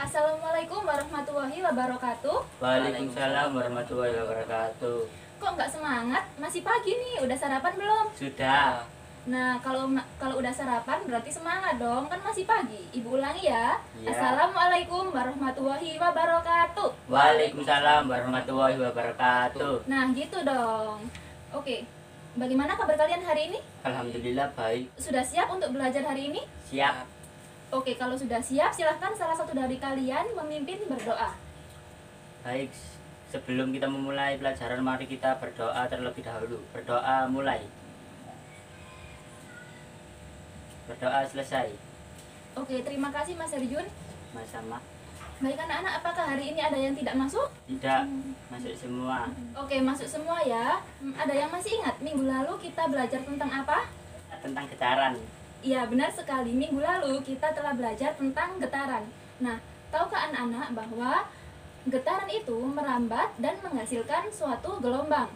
Assalamualaikum warahmatullahi wabarakatuh. Waalaikumsalam warahmatullahi wabarakatuh. Kok nggak semangat? Masih pagi nih, udah sarapan belum? Sudah. Nah, kalau udah sarapan berarti semangat dong, kan masih pagi. Ibu ulangi ya. Ya. Assalamualaikum warahmatullahi wabarakatuh. Waalaikumsalam warahmatullahi wabarakatuh. Nah, gitu dong. Oke. Bagaimana kabar kalian hari ini? Alhamdulillah baik. Sudah siap untuk belajar hari ini? Siap. Oke, kalau sudah siap, silahkan salah satu dari kalian memimpin berdoa. Baik. Sebelum kita memulai pelajaran, mari kita berdoa terlebih dahulu. Berdoa mulai. Berdoa selesai. Oke, terima kasih Mas Erjun. Sama-sama. Baik anak-anak, apakah hari ini ada yang tidak masuk? Tidak. Masuk semua. Oke, masuk semua ya. Ada yang masih ingat minggu lalu kita belajar tentang apa? Tentang getaran. Iya, benar sekali. Minggu lalu kita telah belajar tentang getaran. Nah, tahukah anak-anak bahwa getaran itu merambat dan menghasilkan suatu gelombang?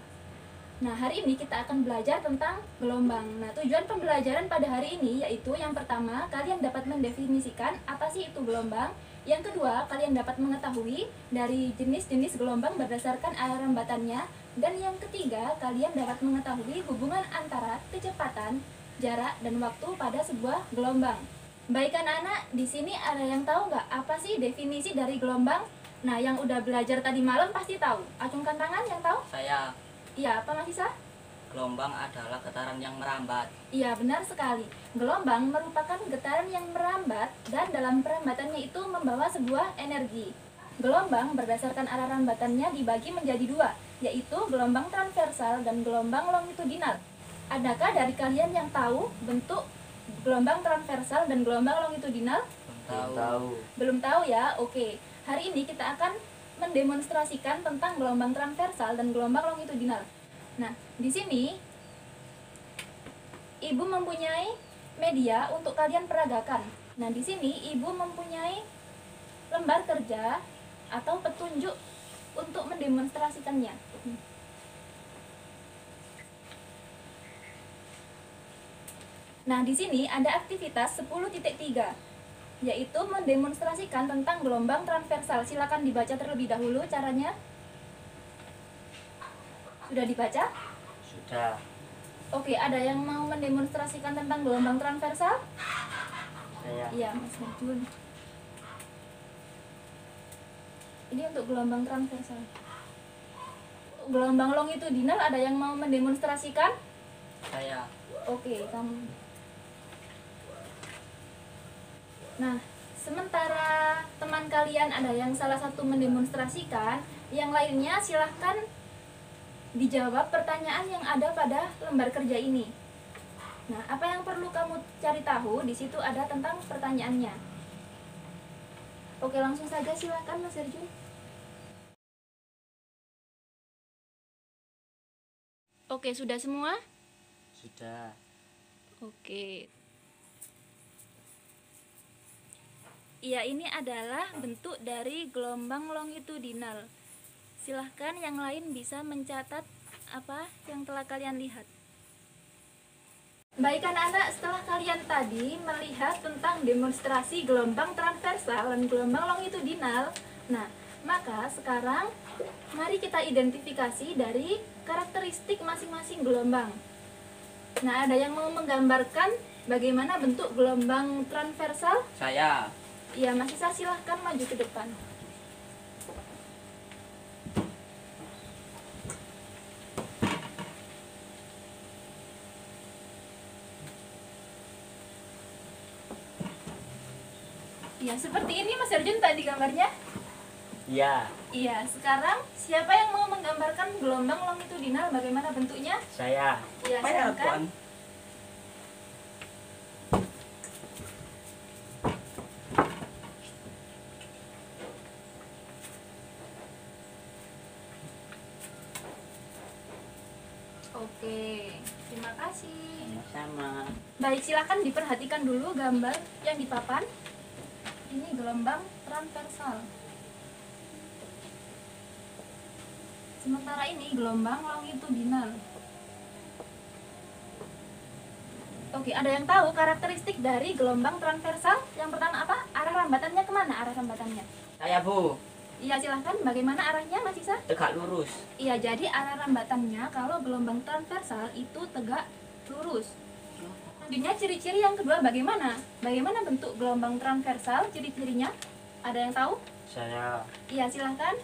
Nah, hari ini kita akan belajar tentang gelombang. Nah, tujuan pembelajaran pada hari ini yaitu yang pertama, kalian dapat mendefinisikan apa sih itu gelombang. Yang kedua, kalian dapat mengetahui dari jenis-jenis gelombang berdasarkan arah rambatannya. Dan yang ketiga, kalian dapat mengetahui hubungan antara kecepatan, jarak, dan waktu pada sebuah gelombang. Baik anak-anak, di sini ada yang tahu nggak apa sih definisi dari gelombang? Nah, yang udah belajar tadi malam pasti tahu. Acungkan tangan yang tahu? Saya. Iya, apa Mas Isa? Gelombang adalah getaran yang merambat. Iya, benar sekali. Gelombang merupakan getaran yang merambat dan dalam perambatannya itu membawa sebuah energi. Gelombang berdasarkan arah rambatannya dibagi menjadi dua, yaitu gelombang transversal dan gelombang longitudinal. Adakah dari kalian yang tahu bentuk gelombang transversal dan gelombang longitudinal? Belum tahu. Belum tahu ya? Oke. Hari ini kita akan mendemonstrasikan tentang gelombang transversal dan gelombang longitudinal. Nah, di sini Ibu mempunyai media untuk kalian peragakan. Nah, di sini Ibu mempunyai lembar kerja atau petunjuk untuk mendemonstrasikannya. Nah, di sini ada aktivitas 10.3, yaitu mendemonstrasikan tentang gelombang transversal. Silakan dibaca terlebih dahulu caranya. Sudah dibaca? Sudah. Oke, ada yang mau mendemonstrasikan tentang gelombang transversal? Saya. Iya, Mas Najun. Ini untuk gelombang transversal. Untuk gelombang longitudinal ada yang mau mendemonstrasikan? Saya. Oke, kamu. Nah, sementara teman kalian ada yang salah satu mendemonstrasikan, yang lainnya silahkan dijawab pertanyaan yang ada pada lembar kerja ini. Nah, apa yang perlu kamu cari tahu? Di situ ada tentang pertanyaannya. Oke, langsung saja silahkan Mas Erjun. Oke, sudah semua? Sudah. Oke. Iya, ini adalah bentuk dari gelombang longitudinal. Silahkan yang lain bisa mencatat apa yang telah kalian lihat. Baik anak-anak, setelah kalian tadi melihat tentang demonstrasi gelombang transversal dan gelombang longitudinal, nah, maka sekarang mari kita identifikasi dari karakteristik masing-masing gelombang. Nah, ada yang mau menggambarkan bagaimana bentuk gelombang transversal? Saya. Iya, Mas Isa, silahkan maju ke depan. Iya, seperti ini Mas Arjun tadi gambarnya. Iya. Iya, sekarang siapa yang mau menggambarkan gelombang longitudinal bagaimana bentuknya? Saya. Iya, Saya, silakan. Tuan. Oke, terima kasih. Sama-sama. Baik, silakan diperhatikan dulu gambar yang dipapan. Ini gelombang transversal. Sementara ini gelombang longitudinal. Oke, ada yang tahu karakteristik dari gelombang transversal? Yang pertama apa? Arah rambatannya kemana? Arah rambatannya? Saya, Bu. Iya, silahkan. Bagaimana arahnya, Mas Isa? Tegak lurus. Iya, jadi arah rambatannya kalau gelombang transversal itu tegak lurus. Selanjutnya ciri-ciri yang kedua bagaimana? Bagaimana bentuk gelombang transversal, ciri-cirinya? Ada yang tahu? Saya Iya, silahkan.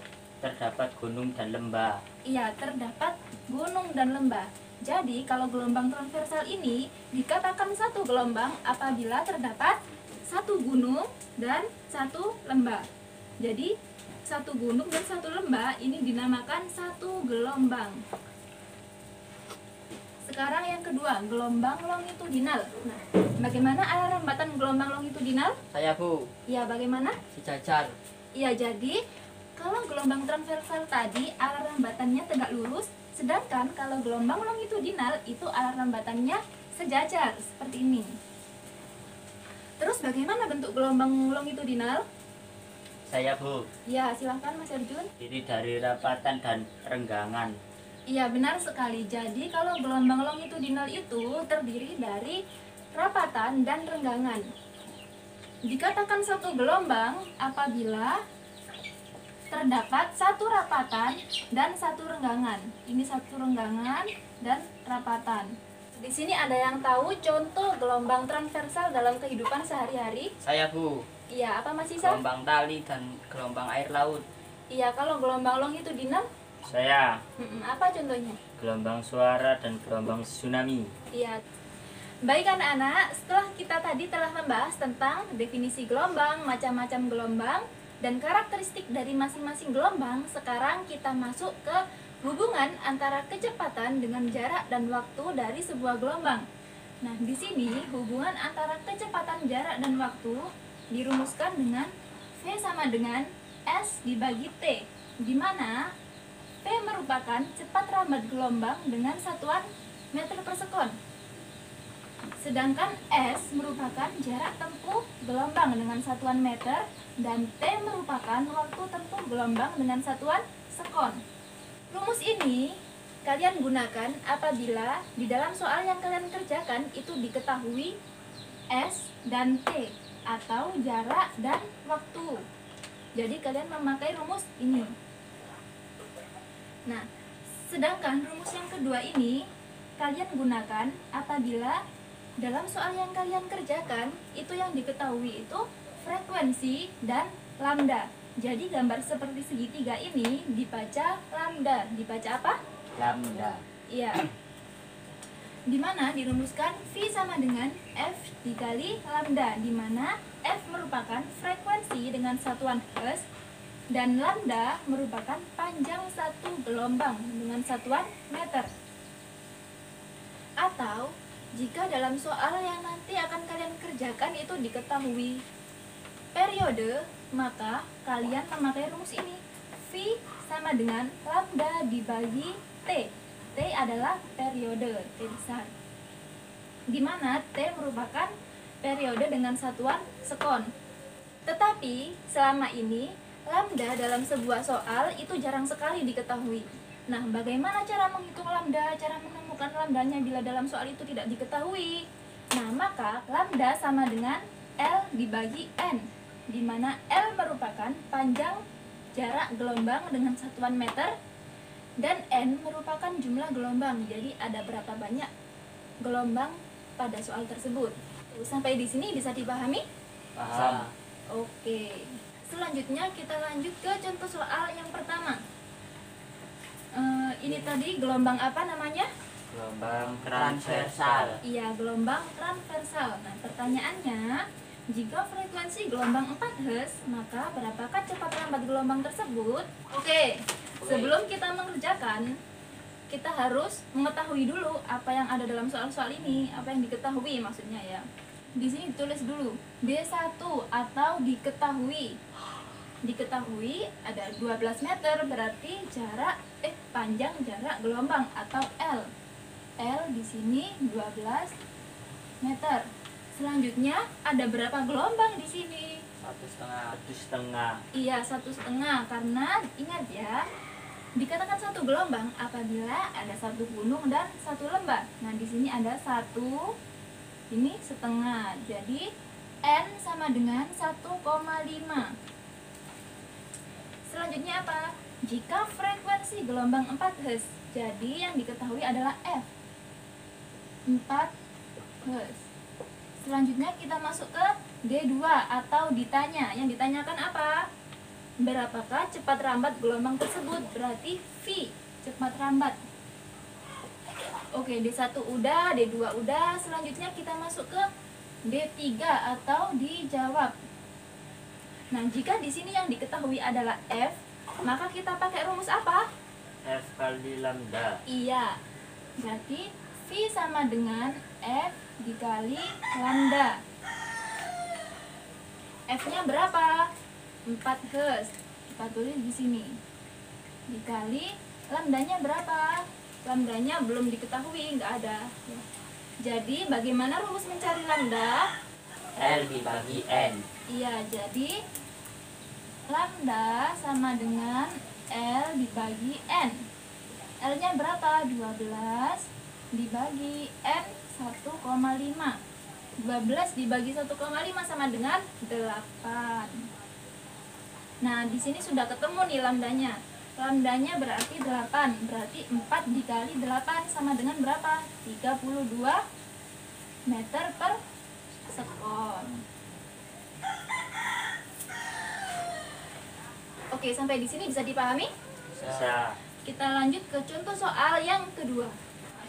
terdapat gunung dan lembah. Iya, terdapat gunung dan lembah. Jadi, kalau gelombang transversal ini dikatakan satu gelombang apabila terdapat satu gunung dan satu lembah. Jadi, satu gunung dan satu lembah ini dinamakan satu gelombang. Sekarang yang kedua, gelombang longitudinal. Nah, bagaimana arah rambatan gelombang longitudinal? Saya, Bu. Ya, bagaimana? Sejajar. Ya, jadi kalau gelombang transversal tadi arah rambatannya tegak lurus, sedangkan kalau gelombang longitudinal itu arah rambatannya sejajar seperti ini. Terus bagaimana bentuk gelombang longitudinal? Saya, Bu, Ya, silahkan Mas Arjun. terdiri dari rapatan dan renggangan. Iya, benar sekali. Jadi kalau gelombang longitudinal itu terdiri dari rapatan dan renggangan. Dikatakan satu gelombang apabila terdapat satu rapatan dan satu renggangan. Ini satu renggangan dan rapatan. Di sini ada yang tahu contoh gelombang transversal dalam kehidupan sehari-hari? Saya, Bu. Iya, apa Mas Isa? Gelombang tali dan gelombang air laut. Iya, kalau gelombang longitudinal, Saya apa contohnya? gelombang suara dan gelombang tsunami. Iya. Baik anak-anak, setelah kita tadi telah membahas tentang definisi gelombang, macam-macam gelombang, dan karakteristik dari masing-masing gelombang, sekarang kita masuk ke hubungan antara kecepatan dengan jarak dan waktu dari sebuah gelombang. Nah, di sini hubungan antara kecepatan, jarak, dan waktu dirumuskan dengan V sama dengan S dibagi T, di mana T merupakan cepat rambat gelombang dengan satuan meter per sekon. Sedangkan S merupakan jarak tempuh gelombang dengan satuan meter dan T merupakan waktu tempuh gelombang dengan satuan sekon. Rumus ini kalian gunakan apabila di dalam soal yang kalian kerjakan itu diketahui S dan T atau jarak dan waktu. Jadi kalian memakai rumus ini. Nah, sedangkan rumus yang kedua ini kalian gunakan apabila dalam soal yang kalian kerjakan itu yang diketahui itu frekuensi dan lambda. Jadi gambar seperti segitiga ini dibaca lambda. Dibaca apa? Lambda. Iya. Dimana dirumuskan V sama dengan F dikali lambda, dimana F merupakan frekuensi dengan satuan Hertz dan lambda merupakan panjang satu gelombang dengan satuan meter. Atau jika dalam soal yang nanti akan kalian kerjakan itu diketahui periode, maka kalian memakai rumus ini. V sama dengan lambda dibagi T. T adalah periode, T besar. Di mana T merupakan periode dengan satuan sekon. Tetapi selama ini lambda dalam sebuah soal itu jarang sekali diketahui. Nah, bagaimana cara menghitung lambda, cara menemukan lambdanya bila dalam soal itu tidak diketahui? Nah, maka lambda sama dengan L dibagi N, di mana L merupakan panjang jarak gelombang dengan satuan meter dan N merupakan jumlah gelombang. Jadi ada berapa banyak gelombang pada soal tersebut. Sampai di sini bisa dipahami? Paham. Oke. Selanjutnya kita lanjut ke contoh soal yang pertama. Ini tadi gelombang apa namanya? Gelombang transversal. Iya, gelombang transversal. Nah, pertanyaannya, jika frekuensi gelombang 4 Hz, maka berapakah cepat rambat gelombang tersebut? Oke, sebelum kita mengerjakan, kita harus mengetahui dulu apa yang ada dalam soal-soal ini, apa yang diketahui maksudnya ya. Di sini ditulis dulu D1 atau diketahui. Diketahui ada 12 meter berarti panjang jarak gelombang atau L. L di sini 12 meter. Selanjutnya ada berapa gelombang di sini? 1,5. 1,5. Iya, 1,5 karena ingat ya, dikatakan satu gelombang apabila ada satu gunung dan satu lembah. Nah, di sini ada satu, ini setengah. Jadi N sama dengan 1,5. Selanjutnya apa? Jika frekuensi gelombang 4 Hz, jadi yang diketahui adalah F 4 Hz. Selanjutnya kita masuk ke D2 atau ditanya. Yang ditanyakan apa? Berapakah cepat rambat gelombang tersebut? Berarti V, cepat rambat. Oke, D1 udah, D2 udah. Selanjutnya kita masuk ke D3 atau dijawab. Nah, jika di sini yang diketahui adalah F, maka kita pakai rumus apa? F kali lambda. Iya. Berarti V sama dengan F dikali lambda. F-nya berapa? 4 Hz. Kita tulis di sini. Dikali lambdanya berapa? Lambdanya belum diketahui, nggak ada. Ya. Jadi bagaimana rumus mencari lambda? L dibagi N. Iya, jadi lambda sama dengan L dibagi N. L-nya berapa? 12 dibagi N 1,5. 12 dibagi 1,5 sama dengan 8. Nah, di sini sudah ketemu nih lambdanya. Lambdanya berarti 8. Berarti 4 dikali 8 sama dengan berapa? 32 meter per sekon. Oke, sampai di sini bisa dipahami? Bisa. Kita lanjut ke contoh soal yang kedua.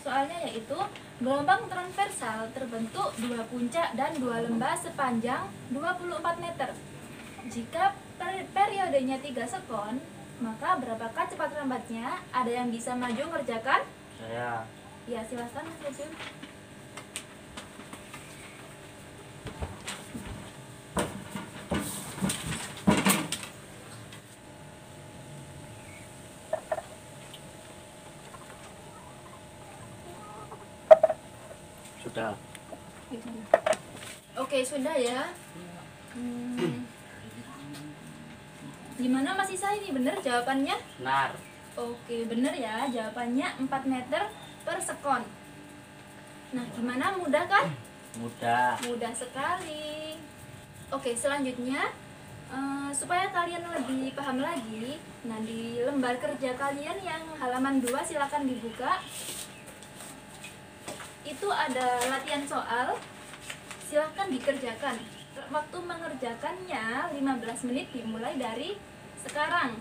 Soalnya yaitu gelombang transversal terbentuk 2 puncak dan 2 lembah sepanjang 24 meter. Jika periodenya 3 sekon, maka berapakah cepat rambatnya? Ada yang bisa maju ngerjakan? Saya. Ya, silakan Mas Yajun. Sudah. Oke, sudah ya. Gimana Mas Isa, ini benar jawabannya? Benar. Oke, benar ya. Jawabannya 4 meter per sekon. Nah, gimana? Mudah kan? Mudah. Mudah sekali. Oke, selanjutnya supaya kalian lebih paham lagi, nah di lembar kerja kalian yang halaman 2 silakan dibuka. Itu ada latihan soal, silahkan dikerjakan. Waktu mengerjakannya 15 menit dimulai dari sekarang.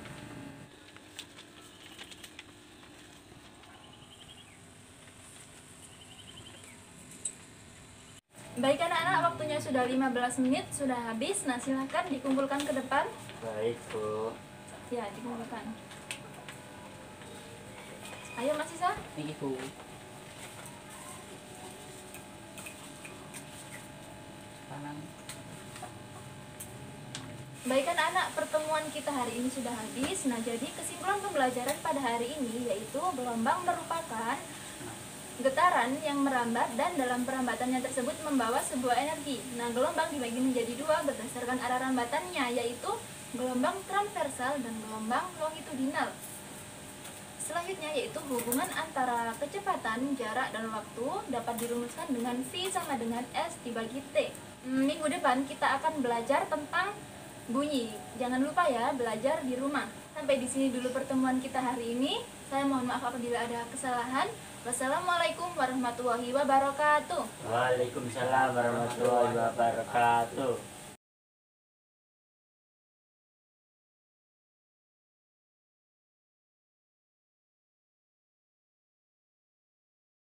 Baik anak-anak, waktunya sudah 15 menit, sudah habis. Nah, silahkan dikumpulkan ke depan. Baik, Bu. Ya, dikumpulkan. Ayo Mas Isa. Ini Bu. Kanan. Baik anak-anak, pertemuan kita hari ini sudah habis. Nah, jadi kesimpulan pembelajaran pada hari ini yaitu gelombang merupakan getaran yang merambat dan dalam perambatannya tersebut membawa sebuah energi. Nah, gelombang dibagi menjadi dua berdasarkan arah rambatannya, yaitu gelombang transversal dan gelombang longitudinal. Selanjutnya yaitu hubungan antara kecepatan, jarak, dan waktu dapat dirumuskan dengan V sama dengan S dibagi T. Minggu depan kita akan belajar tentang bunyi. Jangan lupa ya, belajar di rumah. Sampai di sini dulu pertemuan kita hari ini. Saya mohon maaf apabila ada kesalahan. Wassalamualaikum warahmatullahi wabarakatuh. Waalaikumsalam warahmatullahi wabarakatuh.